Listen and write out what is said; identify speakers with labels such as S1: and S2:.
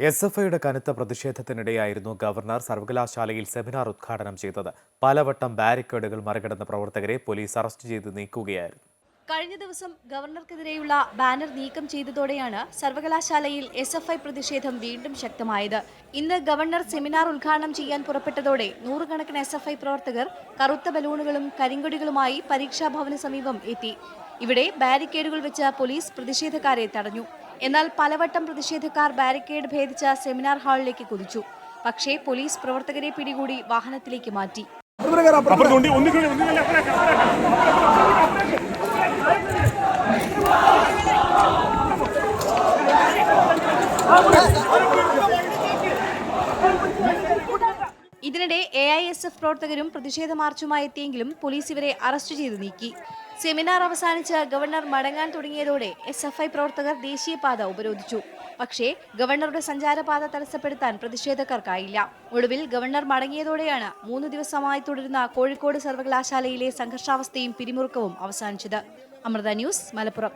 S1: SFIയുടെ കനത്ത പ്രതിഷേധത്തിനിടെയായിരുന്നു ഗവർണർ സർവകലാശാലയിൽ സെമിനാർ ഉദ്ഘാടനം ചെയ്തത്. പലവട്ടം ബാരിക്കേഡുകൾ മറികടന്ന പ്രവർത്തകരെ പോലീസ് അറസ്റ്റ് ചെയ്ത് നീക്കുകയായിരുന്നു.
S2: കഴിഞ്ഞ ദിവസം ഗവർണർക്കെതിരെയുള്ള ബാനർ നീക്കം ചെയ്തതോടെയാണ് സർവകലാശാലയിൽ SFI പ്രതിഷേധം വീണ്ടും ശക്തമായത്. ഇന്ന് ഗവർണർ സെമിനാർ ഉദ്ഘാടനം ചെയ്യാൻ പുറപ്പെട്ടതോടെ നൂറുകണക്കിന് SFI പ്രവർത്തകർ കറുത്ത ബലൂണുകളും കരിങ്കൊടികളുമായി പരീക്ഷാഭവന് സമീപം എത്തി. ഇവിടെ ബാരിക്കേഡുകൾ വെച്ച് പോലീസ് പ്രതിഷേധക്കാരെ തടഞ്ഞു. എന്നാൽ പലവട്ടം പ്രതിഷേധക്കാർ ബാരിക്കേഡ് ഭേദിച്ച സെമിനാർ ഹാളിലേക്ക് കുതിച്ചു. പക്ഷേ പോലീസ് പ്രവർത്തകരെ പിടികൂടി വാഹനത്തിലേക്ക് മാറ്റി. ഇതിനിടെ AISF പ്രവർത്തകരും പ്രതിഷേധ മാർച്ചുമായി എത്തിയെങ്കിലും പോലീസ് ഇവരെ അറസ്റ്റ് ചെയ്ത് നീക്കി. സെമിനാർ അവസാനിച്ച് ഗവർണർ മടങ്ങാൻ തുടങ്ങിയതോടെ SFI പ്രവർത്തകർ ദേശീയപാത ഉപരോധിച്ചു. പക്ഷേ ഗവർണറുടെ സഞ്ചാരപാത തടസ്സപ്പെടുത്താൻ പ്രതിഷേധക്കാർക്കായില്ല. ഒടുവിൽ ഗവർണർ മടങ്ങിയതോടെയാണ് 3 ദിവസമായി തുടരുന്ന കോഴിക്കോട് സർവകലാശാലയിലെ സംഘർഷാവസ്ഥയും പിരിമുറുക്കവും അവസാനിച്ചത്. അമൃത ന്യൂസ്, മലപ്പുറം.